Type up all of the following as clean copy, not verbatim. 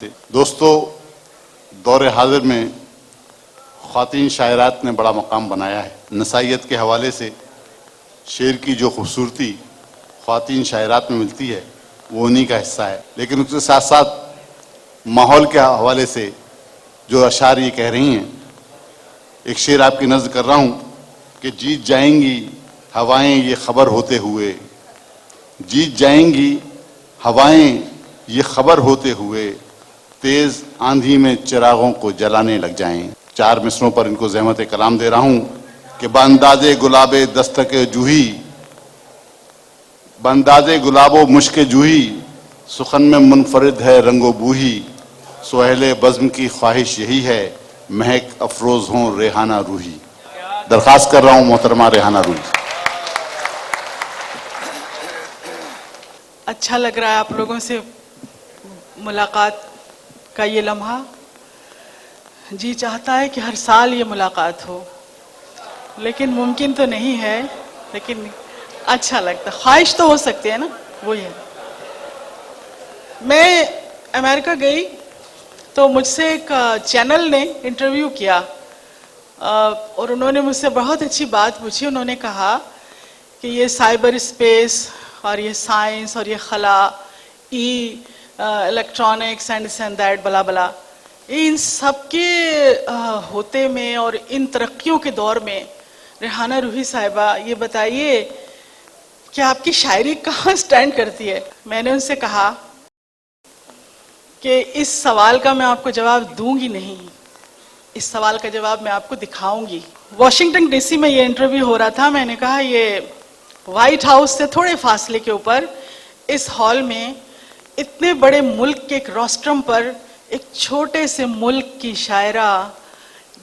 دوستو، دور حاضر میں خواتین شاعرات نے بڑا مقام بنایا ہے۔ نسائیت کے حوالے سے شعر کی جو خوبصورتی خواتین شاعرات میں ملتی ہے وہ انہی کا حصہ ہے، لیکن اس کے ساتھ ساتھ ماحول کے حوالے سے جو اشعار یہ کہہ رہی ہیں، ایک شعر آپ کی نظر کر رہا ہوں کہ جیت جائیں گی ہوائیں یہ خبر ہوتے ہوئے، جیت جائیں گی ہوائیں یہ خبر ہوتے ہوئے، تیز آندھی میں چراغوں کو جلانے لگ جائیں۔ چار مصروں پر ان کو زحمت کلام دے رہا ہوں کہ بانداز گلاب دستک جوہی، بانداز گلاب و مشک جوہی، سخن میں منفرد ہے رنگ و بوہی، سہیل بزم کی خواہش یہی ہے مہک افروز ہوں ریحانہ روحی۔ درخواست کر رہا ہوں محترمہ ریحانہ روحی۔ اچھا لگ رہا ہے آپ لوگوں سے ملاقات کا یہ لمحہ۔ جی چاہتا ہے کہ ہر سال یہ ملاقات ہو، لیکن ممکن تو نہیں ہے، لیکن اچھا لگتا، خواہش تو ہو سکتی ہے نا، وہی ہے۔ میں امریکہ گئی تو مجھ سے ایک چینل نے انٹرویو کیا اور انہوں نے مجھ سے بہت اچھی بات پوچھی۔ انہوں نے کہا کہ یہ سائبر اسپیس اور یہ سائنس اور یہ خلا، الیکٹرانکس اینڈ دیٹ بلا بلا، ان سب کے ہوتے میں اور ان ترقیوں کے دور میں ریحانہ روحی صاحبہ یہ بتائیے کہ آپ کی شاعری کہاں سٹینڈ کرتی ہے؟ میں نے ان سے کہا کہ اس سوال کا میں آپ کو جواب دوں گی نہیں، اس سوال کا جواب میں آپ کو دکھاؤں گی۔ واشنگٹن ڈی سی میں یہ انٹرویو ہو رہا تھا۔ میں نے کہا یہ وائٹ ہاؤس سے تھوڑے فاصلے کے اوپر اس ہال میں اتنے بڑے ملک کے ایک روسٹرم پر ایک چھوٹے سے ملک کی شاعرہ،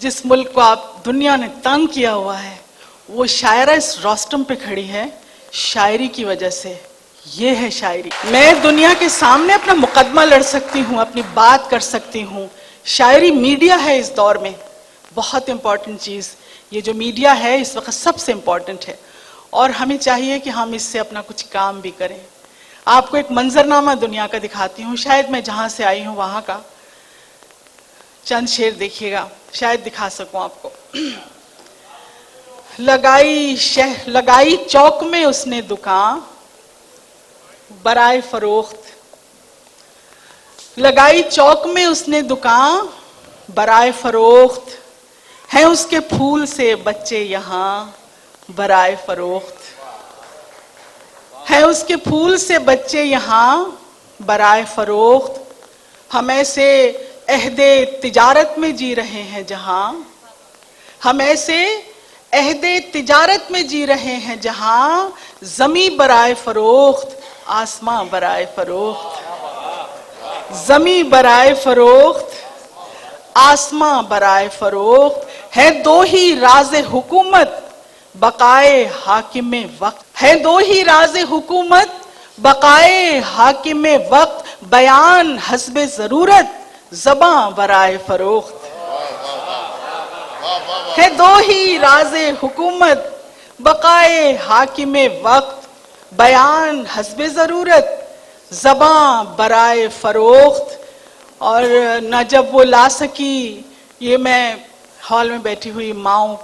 جس ملک کو آپ دنیا نے تنگ کیا ہوا ہے، وہ شاعرہ اس روسٹرم پہ کھڑی ہے شاعری کی وجہ سے۔ یہ ہے شاعری۔ میں دنیا کے سامنے اپنا مقدمہ لڑ سکتی ہوں، اپنی بات کر سکتی ہوں۔ شاعری میڈیا ہے اس دور میں، بہت امپورٹنٹ چیز۔ یہ جو میڈیا ہے اس وقت سب سے امپورٹنٹ ہے، اور ہمیں چاہیے کہ ہم اس سے اپنا کچھ کام بھی کریں۔ آپ کو ایک منظرنامہ دنیا کا دکھاتی ہوں، شاید میں جہاں سے آئی ہوں وہاں کا چند شعر دیکھیے گا، شاید دکھا سکوں آپ کو۔ لگائی چوک میں اس نے دکان برائے فروخت، لگائی چوک میں اس نے دکان برائے فروخت، ہیں اس کے پھول سے بچے یہاں برائے فروخت، ہیں اس کے پھول سے بچے یہاں برائے فروخت، ہم ایسے عہد تجارت میں جی رہے ہیں جہاں، ہم ایسے عہد تجارت میں جی رہے ہیں جہاں، زمیں برائے فروخت آسماں برائے فروخت، زمیں برائے فروخت آسماں برائے فروخت، ہے دو ہی راز حکومت بقائے حاکم وقت، ہے دو ہی راز حکومت بقائے حاکم وقت، بیان حسب ضرورت زباں برائے فروخت، ہے دو ہی راز حکومت بقائے حاکم وقت، بیان حسب ضرورت زباں برائے فروخت۔ اور نہ جب وہ لا سکی، یہ میں ہال میں بیٹھی ہوئی ماؤں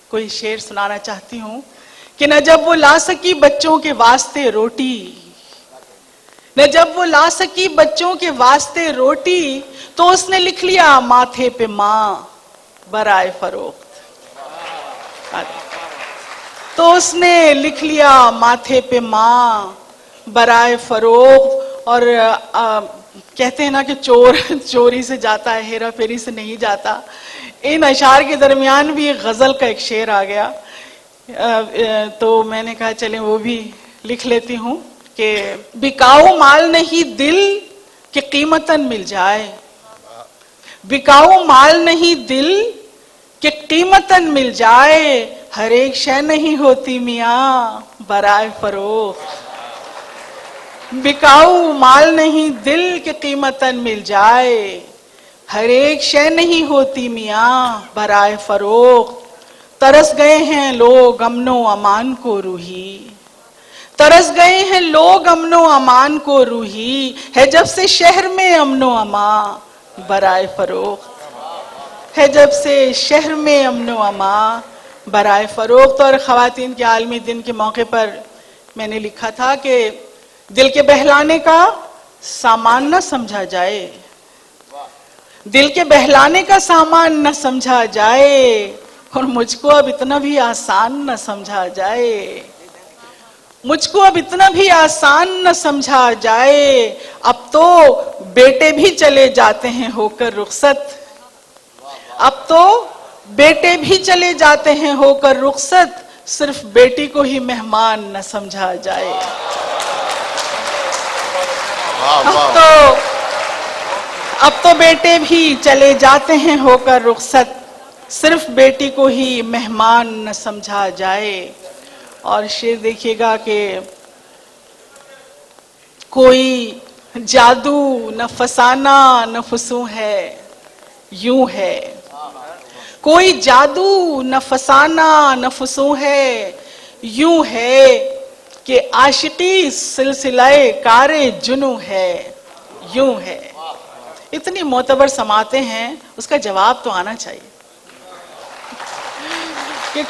کو یہ شعر سنانا چاہتی ہوں کہ نہ جب وہ لا سکی بچوں کے واسطے روٹی، نہ جب وہ لا سکی بچوں کے واسطے روٹی، تو اس نے لکھ لیا ماتھے پہ ماں برائے فروخت، تو اس نے لکھ لیا ماتھے پہ ماں برائے فروخت۔ اور کہتے ہیں نا کہ چور چوری سے جاتا ہے، ہیرا پھیری سے نہیں جاتا۔ ان اشعار کے درمیان بھی ایک غزل کا ایک شعر آ گیا، تو میں نے کہا چلیں وہ بھی لکھ لیتی ہوں کہ بکاؤ مال نہیں دل کہ قیمتاً مل جائے، بکاؤ مال نہیں دل کہ قیمتاً مل جائے، ہر ایک شے نہیں ہوتی میاں برائے فروخت، بکاؤ مال نہیں دل کہ قیمتاً مل جائے، ہر ایک شے نہیں ہوتی میاں برائے فروخت، ترس گئے ہیں لوگ امن و امان کو روحی، तरस गए हैं लोग अमनो अमान को रूही है जब से शहर में अमनो अमा बराए फरोख्त है जब से शहर में अमनो अमा बराए फरोख्त। और ख़वातीन के आलमी दिन के मौके पर मैंने लिखा था कि दिल के बहलाने का सामान न समझा जाए, दिल के बहलाने का सामान न समझा जाए और मुझको अब इतना भी आसान न समझा जाए, मुझको अब इतना भी आसान न समझा जाए। अब तो बेटे भी चले जाते हैं होकर रुखसत, अब तो बेटे भी चले जाते हैं होकर रुखसत, सिर्फ बेटी को ही मेहमान न समझा जाए। अब तो बेटे भी चले जाते हैं होकर रुखसत, सिर्फ बेटी को ही मेहमान न समझा जाए। और शेर देखिएगा कि कोई जादू न फसाना न फुसू है, यूं है कोई जादू न फसाना न फुसू है, यूं है कि आशिकी सिलसिलाए कारे जुनू है, यूं है। इतनी मोतबर समाते हैं, उसका जवाब तो आना चाहिए कि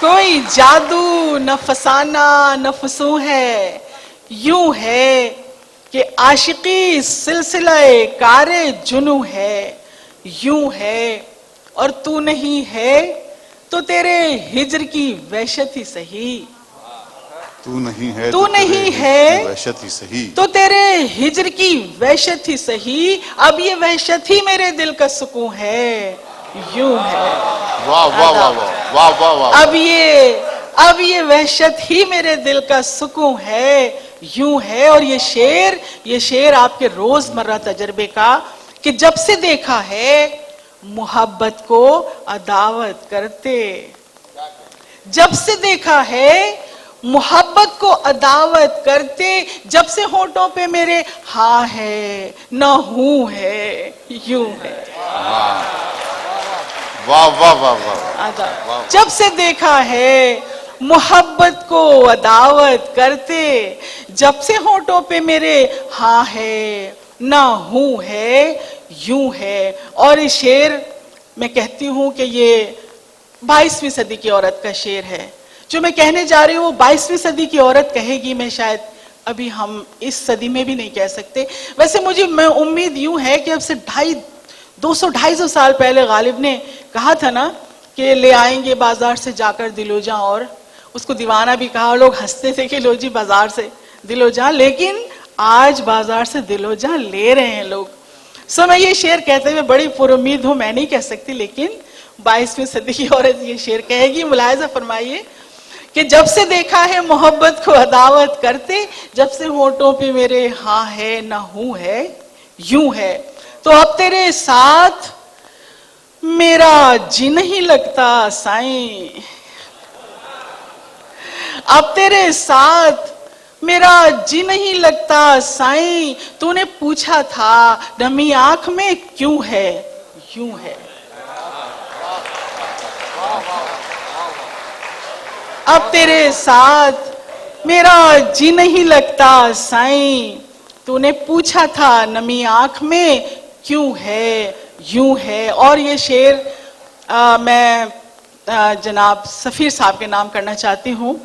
कोई जादू न फसाना न फुसू है, यूं है कि आशिकी सिलसिलाए कारे जुनू है, यूं है। और तू नहीं है तो तेरे हिज्र की वहशत ही सही, तू नहीं है तू नहीं है वहशत ही सही, तो तेरे हिज्र की वहशत ही सही, अब ये वहशत ही मेरे दिल का सुकून है, यूं है। वाह वाह वाह वाह वाह वाह वाह। अब ये वहशत ही मेरे दिल का सुकून है, यूं है। और ये शेर आपके रोजमर्रा तजर्बे का कि जब से देखा है मोहब्बत को अदावत करते, जब से देखा है मोहब्बत को अदावत करते, जब से होठों पे मेरे हाँ है न हूं है, यूं है। वाह वाह वाह वाह। जब से देखा है मोहब्बत को अदावत करते, जब से होठों पे मेरे हाँ है ना हूं है, यूं है। और ये शेर मैं कहती हूं कि ये 22वीं सदी की औरत का शेर है। जो मैं कहने जा रही हूं वो 22वीं सदी की औरत कहेगी, मैं शायद अभी हम इस सदी में भी नहीं कह सकते। वैसे मैं उम्मीद यूं है कि अब से 200-250 साल पहले गालिब ने कहा था ना कि ले आएंगे बाजार से जाकर दिलोजा, और उसको दीवाना भी कहा, लोग हंसते थे कि लो जी बाजार से दिलोजा, लेकिन आज बाजार से दिलोजा ले रहे हैं लोग। मैं ये शेर कहते हुए बड़ी पुरुम्मीद हूं, मैं नहीं कह सकती, लेकिन 22वीं सदी की औरत ये शेर कहेगी। मुलाहिजा फरमाइए कि जब से देखा है मोहब्बत को अदावत करते, जब से होठों पे मेरे हाँ है ना हूं है, यूं है। तो अब तेरे साथ मेरा जी नहीं लगता साईं, अब तेरे साथ मेरा जी नहीं लगता साईं, तूने पूछा था नमी आंख में क्यों है, यूं है। अब तेरे साथ मेरा जी नहीं लगता साईं, तूने पूछा था नमी आंख में क्यों है, यूं है। और ये शेर मैं जनाब सफीर साहब के नाम करना चाहती हूँ,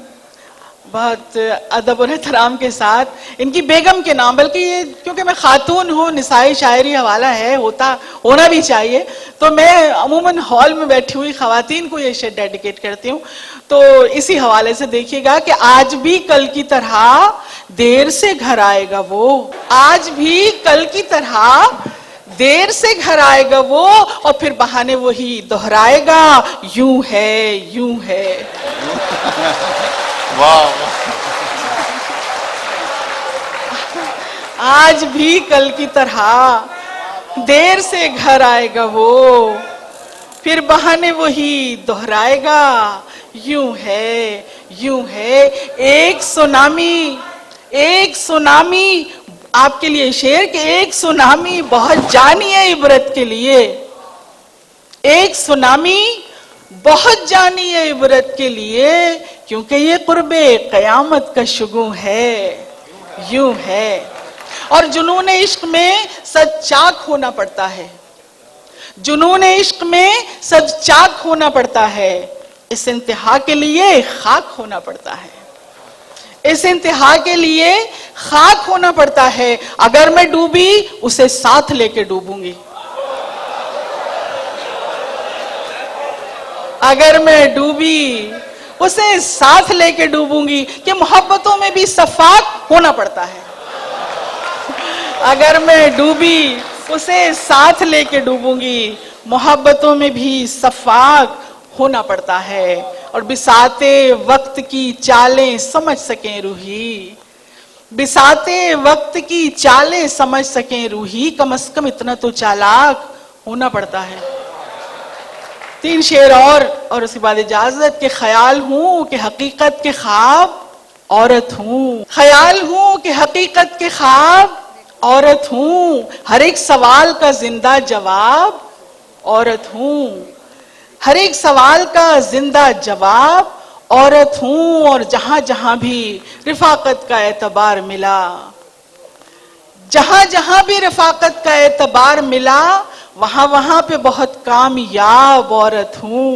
बहुत अदब और एहतराम के साथ, इनकी बेगम के नाम, बल्कि ये क्योंकि मैं खातून हूँ, निसाई शायरी हवाला है, होना भी चाहिए, तो मैं अमूमन हॉल में बैठी हुई खवातीन को ये शेर डेडिकेट करती हूँ। तो इसी हवाले से देखिएगा कि आज भी कल की तरह देर से घर आएगा वो, आज भी कल की तरह देर से घर आएगा वो, और फिर बहाने वही दोहराएगा, यूं है यूं है। वाह। आज भी कल की तरह देर से घर आएगा वो, फिर बहाने वही दोहराएगा, यूं है यूं है। एक सुनामी आपके लिए शेर के, एक सुनामी बहुत जानी है इबरत के लिए, एक सुनामी बहुत जानी है इबरत के लिए, क्योंकि ये कुर्बे क़यामत का शुगुन है, यूं है। और जुनून इश्क में सच्चाक होना पड़ता है, जुनून इश्क में सच्चाक होना पड़ता है। इस इंतहा के लिए खाक होना पड़ता है, इस इंतहा के लिए खाक होना पड़ता है। अगर मैं डूबी उसे साथ लेके डूबूंगी, अगर मैं डूबी उसे साथ लेके डूबूंगी। कि मोहब्बतों में भी सफाक होना पड़ता है, अगर मैं डूबी उसे साथ लेके डूबूंगी। मोहब्बतों में भी सफाक होना पड़ता है। और बिसाते वक्त की चालें समझ सकें रूही, बिसाते वक्त की चालें समझ सकें रूही, कम से कम इतना तो चालाक होना पड़ता है। 3 शेर और उसके बाद इजाजत। के ख्याल हूं कि हकीकत के ख्वाब औरत हूं, ख्याल हूं कि हकीकत के ख्वाब औरत हूं, हर एक सवाल का जिंदा जवाब औरत हूं, हर एक सवाल का जिंदा जवाब औरत हूं। और जहां जहां भी रिफाकत का एतबार मिला, जहां जहां भी रिफाकत का एतबार मिला, वहां वहां पे बहुत कामयाब औरत हूं,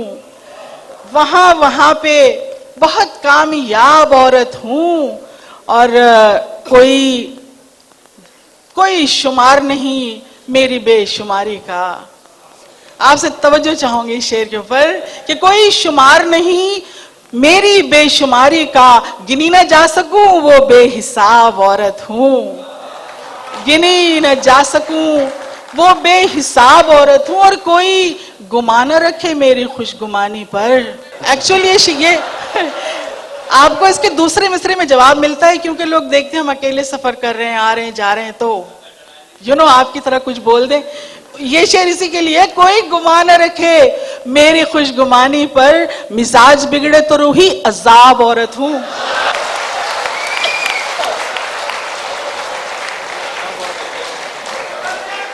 वहां वहां पे बहुत कामयाब औरत हूं। और कोई शुमार नहीं मेरी बेशुमारी का। आपसे तवज्जो चाहूंगी इस शेर के ऊपर कि कोई शुमार नहीं मेरी बेशुमारी का, गिनी न जा सकूं वो बेहिसाब औरत हूं, गिनी न जा सकूं वो बेहिसाब औरत हूं। और कोई गुमान न रखे मेरी खुशगुमानी पर। एक्चुअली ये आपको इसके दूसरे मिसरे में जवाब मिलता है, क्योंकि लोग देखते हैं हम अकेले सफर कर रहे हैं, आ रहे हैं, जा रहे हैं, तो आपकी तरह कुछ बोल दे। ये शेर इसी के लिए, कोई गुमान न रखे मेरी खुशगुमानी पर, मिजाज बिगड़े तो रूही अजाब औरत हूं।